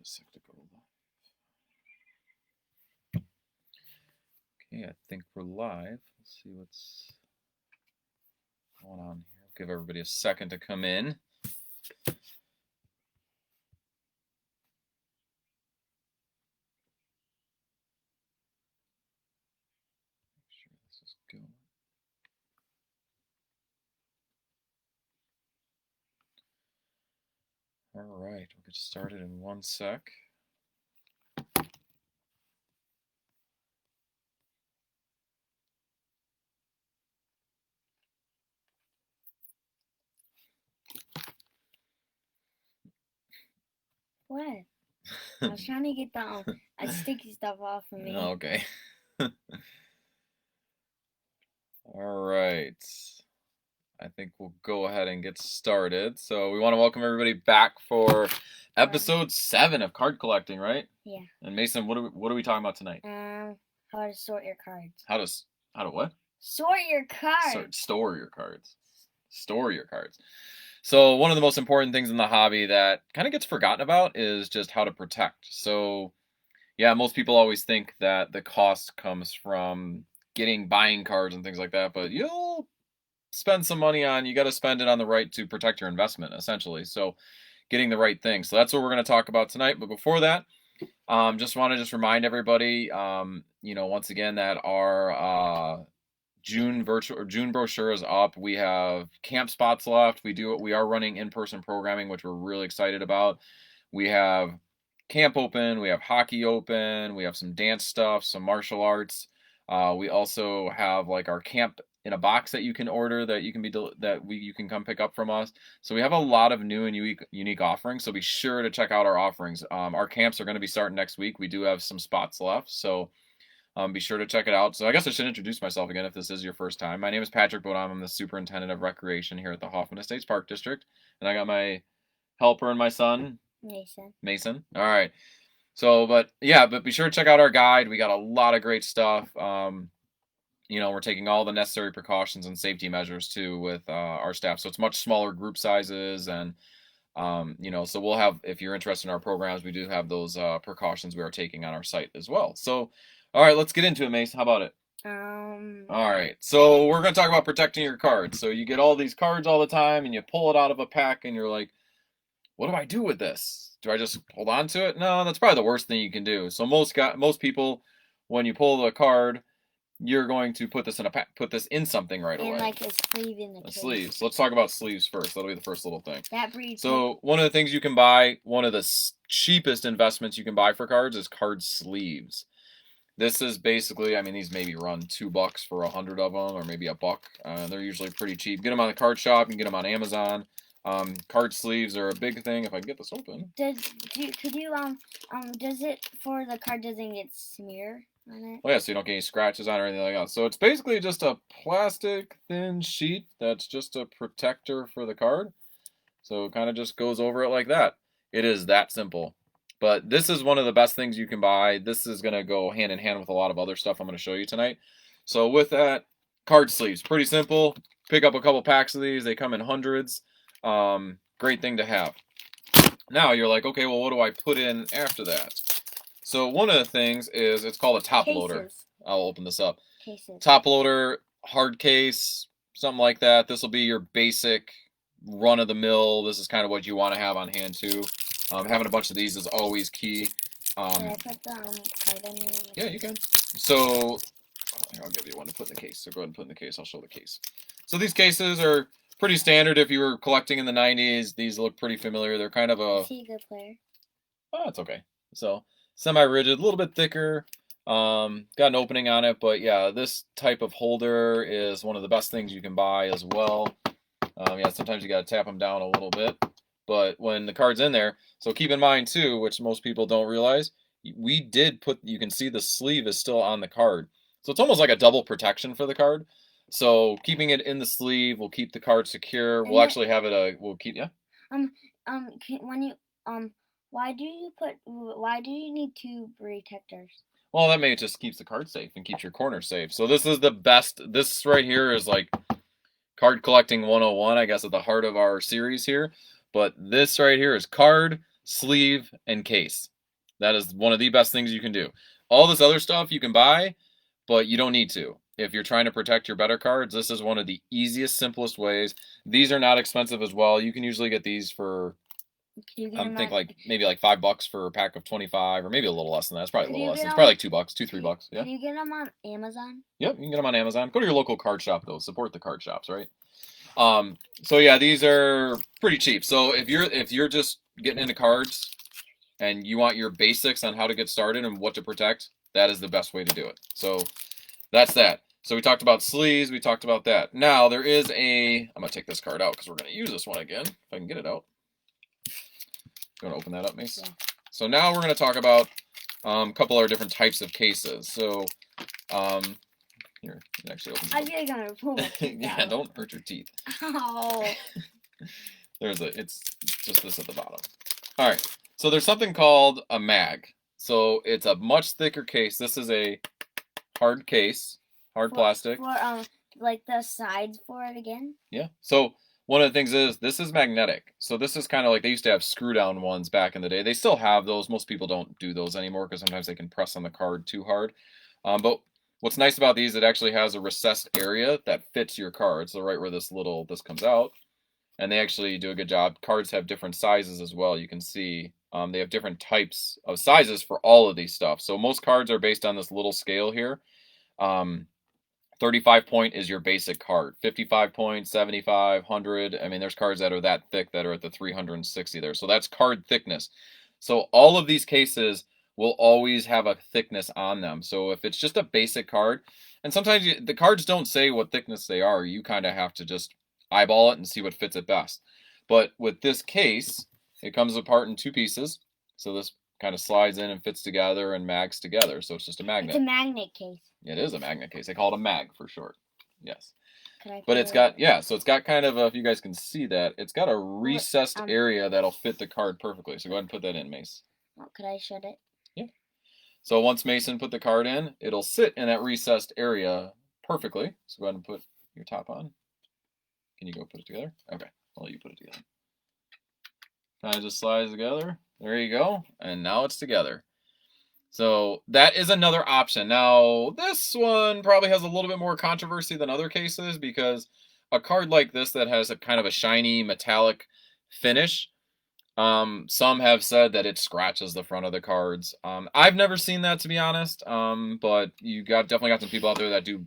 a sec to go live. Okay, I think we're live. Let's see what's going on here. Give everybody a second to come in. Make sure this is going. All right, we'll get started in 1 sec. What? I was trying to get the sticky stuff off of me. Okay. All right. I think we'll go ahead and get started. So we want to welcome everybody back for episode 7 of card collecting, right? Yeah. And Mason, what are we talking about tonight? How to sort your cards. How to what? Sort your cards. Store your cards. Store your cards. So one of the most important things in the hobby that kind of gets forgotten about is just how to protect. So yeah, most people always think that the cost comes from buying cards and things like that, but you'll spend some money on, you got to spend it on the right to protect your investment, essentially. So getting the right thing. So that's what we're going to talk about tonight. But before that, just want to remind everybody, once again, that our June brochure is up. We have camp spots left. We are running in-person programming, which we're really excited about. We have camp open, we have hockey open, we have some dance stuff, some martial arts. We also have like our camp in a box that you can order that you can come pick up from us. So we have a lot of new and unique offerings. So be sure to check out our offerings. Our camps are going to be starting next week. We do have some spots left, so be sure to check it out. So I guess I should introduce myself again if this is your first time. My name is Patrick Bodom. I'm the superintendent of recreation here at the Hoffman Estates Park District, and I got my helper and my son Mason. All right. So, but be sure to check out our guide. We got a lot of great stuff. We're taking all the necessary precautions and safety measures too with our staff. So it's much smaller group sizes, and so we'll have, if you're interested in our programs, we do have those precautions we are taking on our site as well. So, all right, let's get into it, Mace. How about it? All right. So we're going to talk about protecting your cards. So you get all these cards all the time, and you pull it out of a pack, and you're like, what do I do with this? Do I just hold on to it? No, that's probably the worst thing you can do. So most people, when you pull the card, you're going to put this in something right away. Like a sleeve in the case. A sleeve. So let's talk about sleeves first. That'll be the first little thing. That breeds. So one of the things you can buy, one of the cheapest investments you can buy for cards is card sleeves. This is basically, these maybe run $2 for 100 of them, or maybe $1. They're usually pretty cheap. Get them on the card shop. You can get them on Amazon. Card sleeves are a big thing. If I can get this open. Does it for the card doesn't get smear on it? Oh yeah, so you don't get any scratches on it or anything like that. So it's basically just a plastic thin sheet that's just a protector for the card. So it kind of just goes over it like that. It is that simple. But this is one of the best things you can buy. This is going to go hand in hand with a lot of other stuff I'm going to show you tonight. So with that, card sleeves, pretty simple. Pick up a couple packs of these. They come in hundreds. Great thing to have. Now you're like, okay, well, what do I put in after that? So one of the things is, it's called a top loader. I'll open this up. Cases. Top loader, hard case, something like that. This will be your basic run-of-the-mill. This is kind of what you want to have on hand too. Having a bunch of these is always key. Can I put the card in there? Yeah, you can. So I'll give you one to put in the case. So go ahead and put in the case. I'll show the case. So these cases are pretty standard if you were collecting in the 90s. These look pretty familiar. They're kind of a... Is he a good player? Oh, it's okay. So semi-rigid, a little bit thicker. Got an opening on it, but yeah, this type of holder is one of the best things you can buy as well. Sometimes you got to tap them down a little bit, but when the card's in there, so keep in mind too, which most people don't realize, you can see the sleeve is still on the card. So it's almost like a double protection for the card. So keeping it in the sleeve will keep the card secure. We'll actually have it, why do you need 2 protectors? Well, that may just keeps the card safe and keeps your corner safe. So this is the best. This right here is like card collecting 101, I guess, at the heart of our series here. But this right here is card sleeve, and case. That is one of the best things you can do. All this other stuff you can buy, but you don't need to. If you're trying to protect your better cards, this is one of the easiest, simplest ways. These are not expensive as well. You can usually get these for, I'm thinking like maybe like $5 for a pack of 25, or maybe a little less than that. It's probably a little less. It's probably like $2, $3. Yeah. Can you get them on Amazon? Yep, you can get them on Amazon. Go to your local card shop though. Support the card shops, right? So yeah, these are pretty cheap. So if you're just getting into cards and you want your basics on how to get started and what to protect, that is the best way to do it. So that's that. So we talked about sleeves, we talked about that. Now there is I'm gonna take this card out because we're gonna use this one again, if I can get it out. You wanna open that up, Mace? Yeah. So now we're gonna talk about a couple of different types of cases. So here, you can actually open it. I feel like I'm gonna pull my teeth yeah, out. don't hurt your teeth. Oh. It's just this at the bottom. All right, so there's something called a mag. So it's a much thicker case. This is a hard case, hard plastic. For like the sides for it again? Yeah. So one of the things is this is magnetic. So this is kind of like they used to have screw down ones back in the day. They still have those. Most people don't do those anymore because sometimes they can press on the card too hard. But what's nice about these, it actually has a recessed area that fits your card. So right where this comes out. And they actually do a good job. Cards have different sizes as well. You can see they have different types of sizes for all of these stuff. So most cards are based on this little scale here. 35 point is your basic card. 55 point, 75, 100. I mean, there's cards that are that thick that are at the 360 there. So that's card thickness. So all of these cases will always have a thickness on them. So if it's just a basic card, and sometimes the cards don't say what thickness they are, you kind of have to just eyeball it and see what fits it best. But with this case, it comes apart in two pieces. So this kind of slides in and fits together and mags together. So it's just a magnet. It's a magnet case. It is a magnet case. They call it a mag for short. Yes. But it's got, yeah, so it's got kind of a, if you guys can see that, it's got a recessed area that'll fit the card perfectly. So go ahead and put that in, Mace. Oh, could I shut it? Yeah. So once Mason put the card in, it'll sit in that recessed area perfectly. So go ahead and put your top on. Can you go put it together? Okay, I'll let you put it together. Kind of just slides together. There you go. And now it's together. So that is another option. Now, this one probably has a little bit more controversy than other cases because a card like this that has a kind of a shiny metallic finish, some have said that it scratches the front of the cards. I've never seen that, to be honest, but you definitely got some people out there that do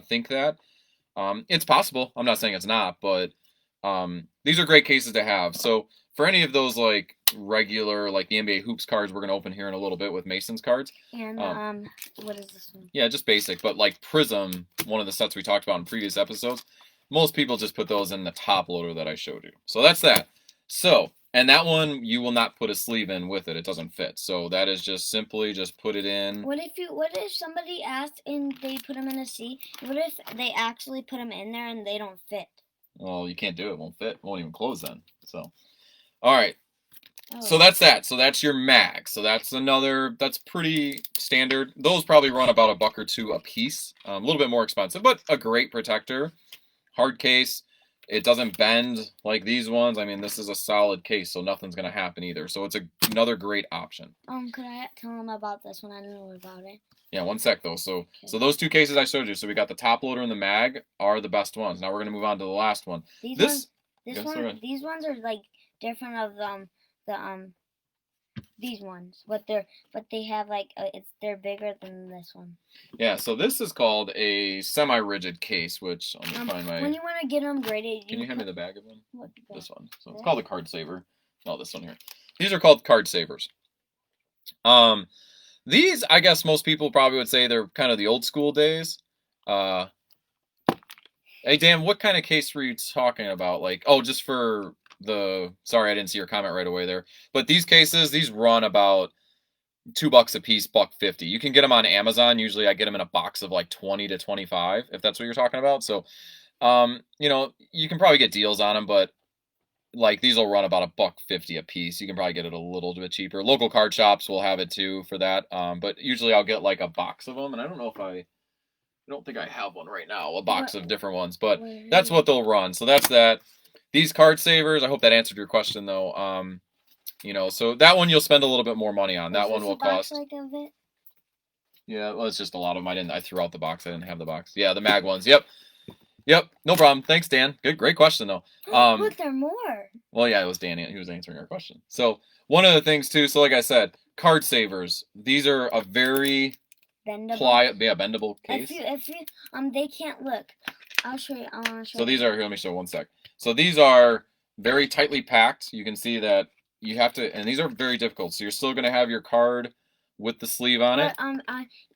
think that. It's possible. I'm not saying it's not, but these are great cases to have. So for any of those like regular, like the NBA Hoops cards we're going to open here in a little bit with Mason's cards. And what is this one? Yeah, just basic. But like Prism, one of the sets we talked about in previous episodes, most people just put those in the top loader that I showed you. So that's that. So, and that one you will not put a sleeve in with it. It doesn't fit. So that is just simply just put it in. What if somebody asked and they put them in a C? What if they actually put them in there and they don't fit? Well, you can't do it. It won't fit. It won't even close then. So, all right. Oh. So that's that. So that's your mag. So that's pretty standard. Those probably run about $1 or $2 a piece. A little bit more expensive, but a great protector. Hard case. It doesn't bend like these ones. I mean, this is a solid case, so nothing's going to happen either. So it's another great option. Could I tell them about this one? I don't know about it. Yeah, one sec though. So those two cases I showed you. So we got the top loader and the mag are the best ones. Now we're going to move on to the last one. These ones are like different of these ones, but they have like they're bigger than this one. Yeah, so this is called a semi-rigid case, which I'm gonna find my. When you want to get them graded, can you hand me the bag of them? This one. So it's called a card saver. No, this one here. These are called card savers. These I guess most people probably would say they're kind of the old school days. Hey Dan, what kind of case were you talking about? Like, oh, just for sorry, I didn't see your comment right away there. But these cases, these run about $2 a piece, $1.50. You can get them on Amazon. Usually I get them in a box of like 20 to 25, if that's what you're talking about. So, you know, you can probably get deals on them, but like these will run about $1.50 a piece. You can probably get it a little bit cheaper. Local card shops will have it too for that. But usually I'll get like a box of them, and I don't know if I don't think I have one right now, a box of different ones, but that's what they'll run. So that's that. These card savers, I hope that answered your question though. You know, so that one you'll spend a little bit more money on. That Is one this will a box cost. like of it? Yeah, well, it's just a lot of them. I threw out the box. I didn't have the box. Yeah, the mag ones. Yep. Yep. No problem. Thanks, Dan. Great question though. Look, there are more. Well, yeah, it was Dan. He was answering our question. So one of the things too. So like I said, card savers. These are a very bendable case. If you they can't look. I'll show you. I want to show. So these are here. Let me show one sec. So these are very tightly packed. You can see that you have to, and these are very difficult. So you're still going to have your card with the sleeve on it.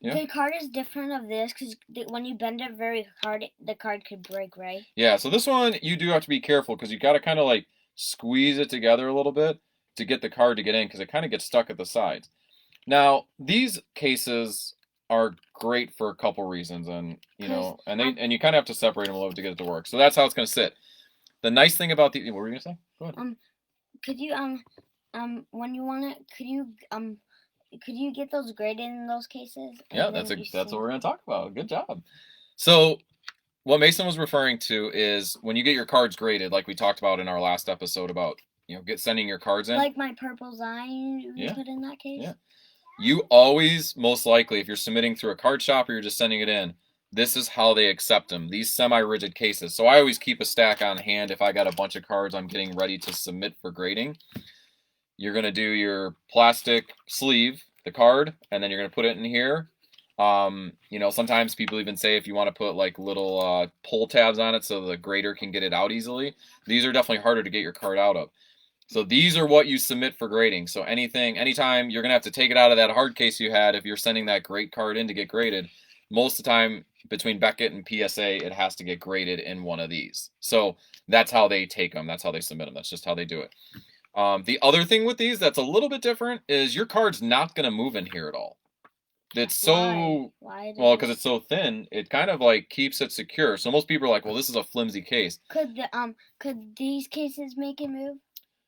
The card is different of this because when you bend it very hard, the card could break, right? Yeah. So this one you do have to be careful because you got to kind of like squeeze it together a little bit to get the card to get in because it kind of gets stuck at the sides. Now these cases are great for a couple reasons, and you know, and you kind of have to separate them a little bit to get it to work. So that's how it's going to sit. The nice thing about what were you going to say? Go ahead. Could you when you want it, could you get those graded in those cases? Yeah, that's what we're going to talk about. Good job. So what Mason was referring to is when you get your cards graded, like we talked about in our last episode about sending your cards in. Like my purple Zion you put in that case. Yeah. You always, most likely, if you're submitting through a card shop or you're just sending it in, this is how they accept them, these semi-rigid cases. So I always keep a stack on hand if I got a bunch of cards I'm getting ready to submit for grading. You're going to do your plastic sleeve, the card, and then you're going to put it in here. Sometimes people even say if you want to put like little pull tabs on it so the grader can get it out easily. These are definitely harder to get your card out of. So these are what you submit for grading. So anytime you're going to have to take it out of that hard case you had if you're sending that grade card in to get graded. Most of the time between Beckett and PSA, it has to get graded in one of these. So that's how they take them. That's how they submit them. That's just how they do it. The other thing with these that's a little bit different is your card's not going to move in here at all. It's so well because it's so thin. It kind of like keeps it secure. So most people are like, "Well, this is a flimsy case." Could these cases make it move?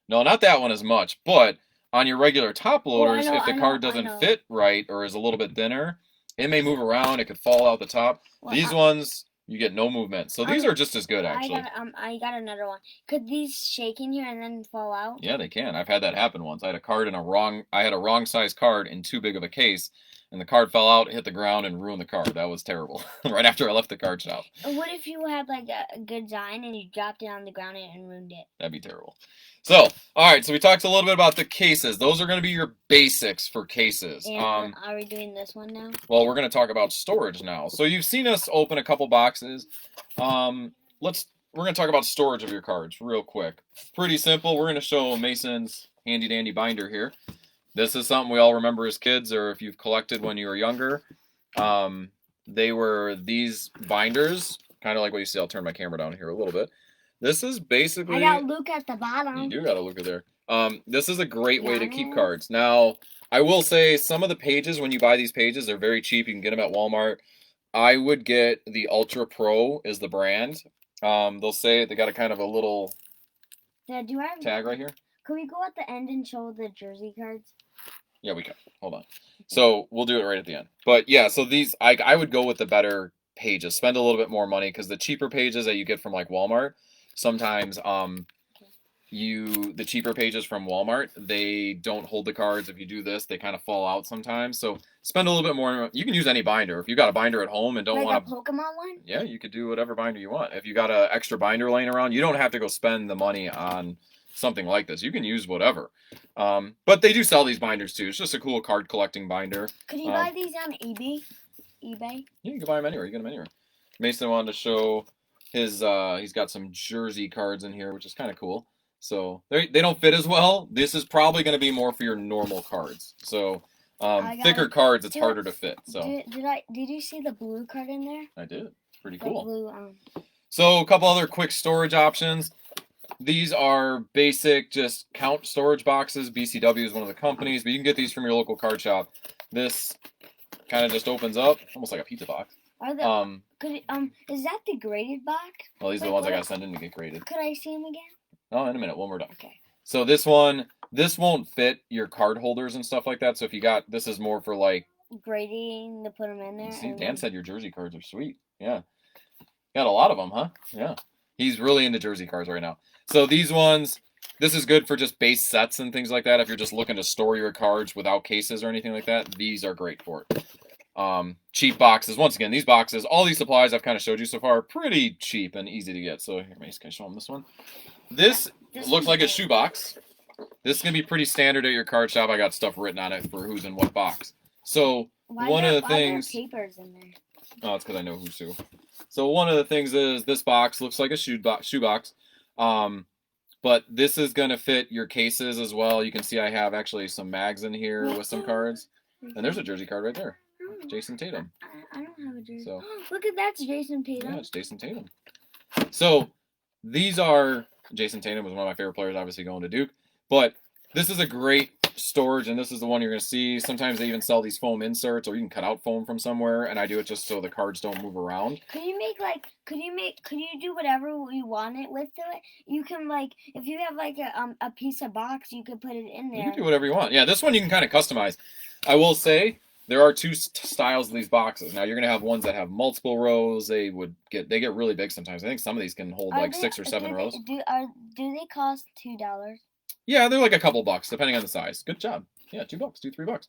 No, not that one as much, but on your regular top loaders, if the card doesn't fit right or is a little bit thinner, it may move around. It could fall out the top. These ones, you get no movement. So these are just as good, actually. I got another one. Could these shake in here and then fall out? Yeah, they can. I've had that happen once. I had a wrong size card in too big of a case, and the card fell out, hit the ground, and ruined the card. That was terrible. Right after I left the card shop. What if you had like a good design and you dropped it on the ground and ruined it? That'd be terrible. So, all right. So we talked a little bit about the cases. Those are going to be your basics for cases. And are we doing this one now? Well, we're going to talk about storage now. So you've seen us open a couple boxes. We're going to talk about storage of your cards real quick. Pretty simple. We're going to show Mason's handy dandy binder here. This is something we all remember as kids, or if you've collected when you were younger. They were these binders, kind of like what you see. I'll turn my camera down here a little bit. This is basically... I got Luke at the bottom. You do got a Luke there. This is a great way to keep cards. Now, I will say some of the pages, when you buy these pages, they're very cheap. You can get them at Walmart. I would get the Ultra Pro is the brand. They'll say they got a kind of a little tag right here. Can we go at the end and show the jersey cards? Yeah, we can. Hold on. So we'll do it right at the end. But yeah, so these I would go with the better pages. Spend a little bit more money because the cheaper pages that you get from like Walmart, sometimes the cheaper pages from Walmart, they don't hold the cards. If you do this, they kind of fall out sometimes. So spend a little bit more. You can use any binder. If you got a binder at home and don't want a Pokemon one? Yeah, you could do whatever binder you want. If you got an extra binder laying around, you don't have to go spend the money on something like this. You can use whatever. But they do sell these binders too. It's just a cool card collecting binder. Could you buy these on eBay? Yeah, you can buy them anywhere. You get them anywhere. Mason wanted to show his he's got some jersey cards in here, which is kind of cool. So they don't fit as well. This is probably going to be more for your normal cards. So thicker cards, it's harder to fit. So did you see the blue card in there? I did. Pretty cool. Blue, So a couple other quick storage options. These are basic, just count storage boxes. BCW is one of the companies, but you can get these from your local card shop. This kind of just opens up, almost like a pizza box. Is that the graded box? Well, these are the ones I got to send in to get graded. Could I see them again? Oh, in a minute, when we're done. Okay. So this won't fit your card holders and stuff like that. So if you got, this is more for like grading to put them in there. See, Dan said your jersey cards are sweet. Yeah. Got a lot of them, huh? Yeah. He's really into jersey cards right now. So these ones, This is good for just base sets and things like that. If you're just looking to store your cards without cases or anything like that, these are great for it. Cheap boxes. Once again, these boxes, all these supplies I've kind of showed you so far, are pretty cheap and easy to get. So here, can I show them this one? This looks like a shoebox. This is gonna be pretty standard at your card shop. I got stuff written on it for who's in what box. So one of the things. Why are there papers in there? Oh, it's because I know who's who. So one of the things is this box looks like a shoebox. But this is gonna fit your cases as well. You can see I have actually some mags in here with some cards, and there's a jersey card right there. Jason Tatum. I don't have a jersey. So look at that, Jason Tatum. Yeah, it's Jason Tatum. So these are Jason Tatum was one of my favorite players, obviously going to Duke. But this is a great storage, and this is the one you're going to see. Sometimes they even sell these foam inserts, or you can cut out foam from somewhere, and I do it just so the cards don't move around. Could you do whatever you want it with it? You can, like, if you have like a piece of box, you could put it in there. You can do whatever you want. Yeah, this one you can kind of customize. I will say there are two styles of these boxes. Now you're going to have ones that have multiple rows. They get really big sometimes. I think some of these can hold like 6 or 7 rows. Do they cost $2? Yeah, they're like a couple bucks, depending on the size. Good job. Yeah, $2, $3.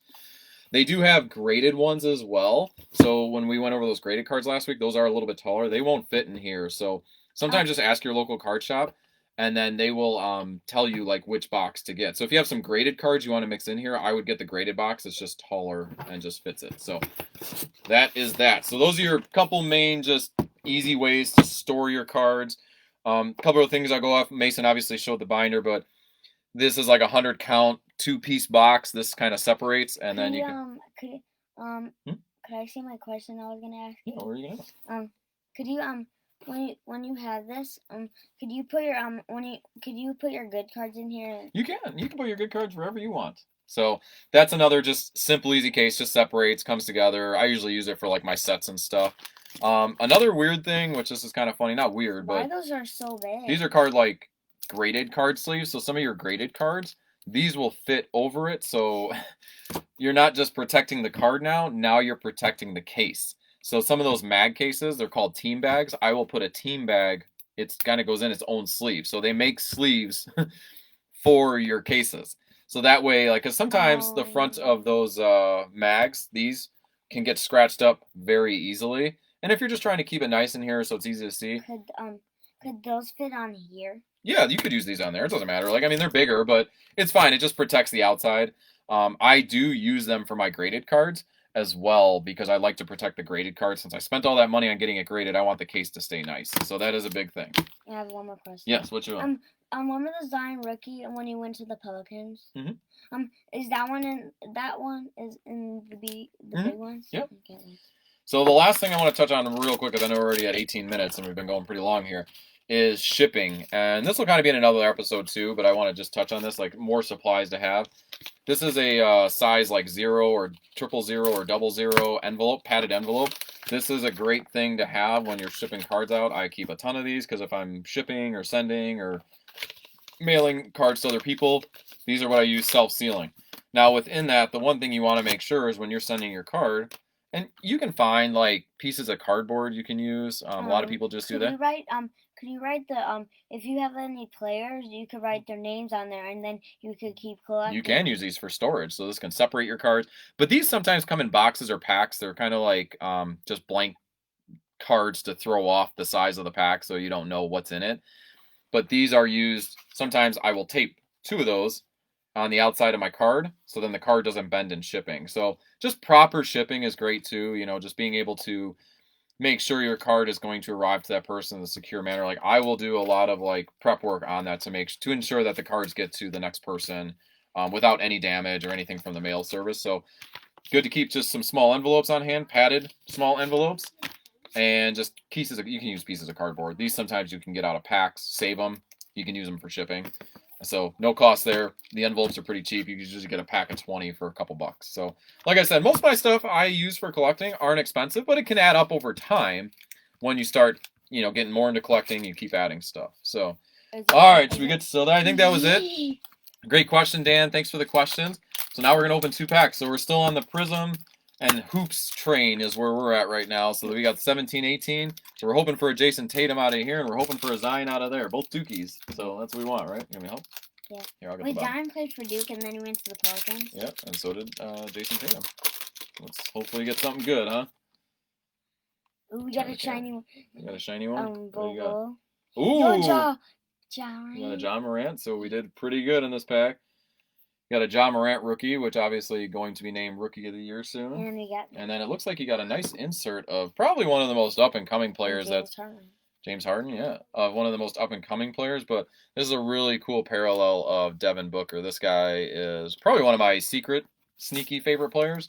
They do have graded ones as well. So when we went over those graded cards last week, those are a little bit taller. They won't fit in here. So sometimes just ask your local card shop, and then they will tell you like which box to get. So if you have some graded cards you want to mix in here, I would get the graded box. It's just taller and just fits it. So that is that. So those are your couple main just easy ways to store your cards. Couple of things I'll go off. Mason obviously showed the binder, but this is like a 100 count 2-piece box. This kind of separates, and then you can. Could I say my question I was gonna ask? Yeah, what are you gonna ask? Could you when you have this could you put your good cards in here? You can put your good cards wherever you want. So that's another just simple easy case. Just separates, comes together. I usually use it for like my sets and stuff. Another weird thing, which this is kind of funny, not weird, but why those are so big? These are graded card sleeves. So some of your graded cards, these will fit over it. So you're not just protecting the card now you're protecting the case. So some of those mag cases, they're called team bags. I will put a team bag. It kind of goes in its own sleeve. So they make sleeves for your cases. So that way, like, because sometimes the front of those mags, these can get scratched up very easily. And if you're just trying to keep it nice in here so it's easy to see. Could those fit on here? Yeah, you could use these on there. It doesn't matter. Like, I mean, they're bigger, but it's fine. It just protects the outside. I do use them for my graded cards as well because I like to protect the graded cards. Since I spent all that money on getting it graded, I want the case to stay nice. So that is a big thing. I have one more question. Yes, what you want? Remember the Zion rookie when he went to the Pelicans? Mm-hmm. Is that one in the big ones? Yep. Okay. So the last thing I want to touch on real quick, because I know we're already at 18 minutes and we've been going pretty long here, is shipping. And this will kind of be in another episode too, but I want to just touch on this, like more supplies to have. This is a size like 0 or 000 or 00 envelope, padded envelope. This is a great thing to have when you're shipping cards out. I keep a ton of these because if I'm shipping or sending or mailing cards to other people, these are what I use self-sealing. Now within that, the one thing you want to make sure is when you're sending your card, and you can find like pieces of cardboard you can use. A lot of people just do that. Could you write the if you have any players, you could write their names on there, and then you could keep collecting. You can use these for storage, so this can separate your cards. But these sometimes come in boxes or packs. They're kind of like just blank cards to throw off the size of the pack, so you don't know what's in it. But these are used. Sometimes I will tape 2 of those on the outside of my card, so then the card doesn't bend in shipping. So just proper shipping is great too. You know, just being able to make sure your card is going to arrive to that person in a secure manner. Like I will do a lot of like prep work on that to ensure that the cards get to the next person without any damage or anything from the mail service. So good to keep just some small envelopes on hand, padded small envelopes, and just pieces of, you can use pieces of cardboard. These sometimes you can get out of packs, save them. You can use them for shipping. So no cost there. The envelopes are pretty cheap. You can usually get a pack of 20 for a couple bucks. So like I said, most of my stuff I use for collecting aren't expensive, but it can add up over time when you start, getting more into collecting. You keep adding stuff. So, all right, should we get to I think that was it. Great question, Dan. Thanks for the questions. So now we're going to open 2 packs. So we're still on the Prism and Hoops train is where we're at right now. So we got 17, 18. So we're hoping for a Jason Tatum out of here, and we're hoping for a Zion out of there. Both Dookies. So that's what we want, right? You want me to help? Yeah. Here, I'll get Wait, the bottom. John played for Duke and then he went to the Pelicans? Yep, and so did Jason Tatum. Let's hopefully get something good, huh? Ooh, we got a shiny one. You got a shiny one? What do you got? Bobo. Ooh! Yo, You got a John. Ja Morant, so we did pretty good in this pack. Got a Ja Morant rookie, which obviously going to be named Rookie of the Year soon. And we got. And then it looks like you got a nice insert of probably one of the most up and coming players. That's James Harden, yeah, one of the most up and coming players. But this is a really cool parallel of Devin Booker. This guy is probably one of my secret, sneaky favorite players.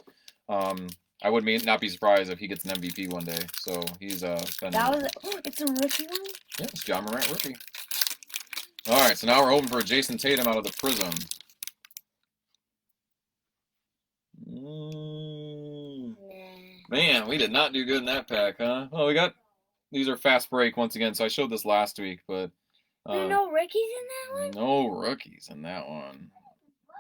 I would not be surprised if he gets an MVP one day. So he's been. It's a rookie one. Yeah, it's Ja Morant rookie. All right, so now we're hoping for a Jason Tatum out of the Prism. Man, we did not do good in that pack, huh? Well, these are fast break once again. So I showed this last week, but there are no rookies in that one. No rookies in that one.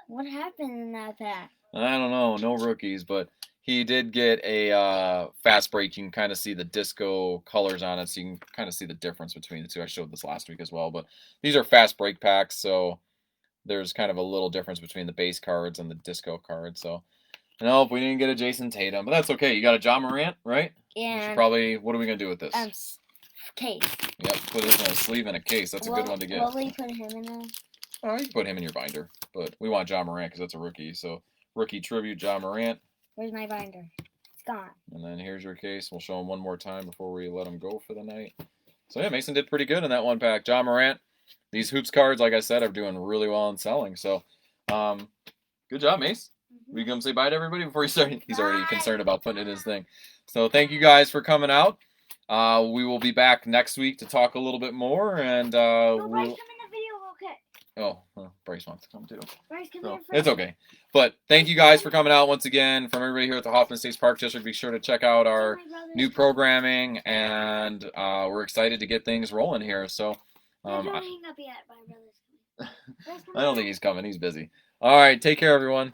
What happened in that pack? I don't know. No rookies, but he did get a fast break. You can kind of see the disco colors on it, so you can kind of see the difference between the two. I showed this last week as well, but these are fast break packs, so there's kind of a little difference between the base cards and the disco cards. So, nope, we didn't get a Jason Tatum, but that's okay. You got a Ja Morant, right? Yeah. Probably. What are we gonna do with this? Case. Yep, put it in a sleeve in a case. That's a good one to get. Will we put him in a? Oh, you can put him in your binder, but we want Ja Morant because that's a rookie. So, rookie tribute, Ja Morant. Where's my binder? It's gone. And then here's your case. We'll show him one more time before we let him go for the night. So yeah, Mason did pretty good in that one pack. Ja Morant. These hoops cards, like I said, are doing really well in selling. So, good job, Mace. Will you come say bye to everybody before you start? He's already concerned about putting it in his thing. So thank you guys for coming out. We will be back next week to talk a little bit more, and Bryce, come in the video real quick. Oh, well, Bryce wants to come too. Bryce, come so, here it's okay. But thank you guys for coming out once again. From everybody here at the Hoffman States Park District, be sure to check out our new programming, and we're excited to get things rolling here. So, don't hang up yet, my brother's coming. I don't think he's coming. He's busy. All right, take care, everyone.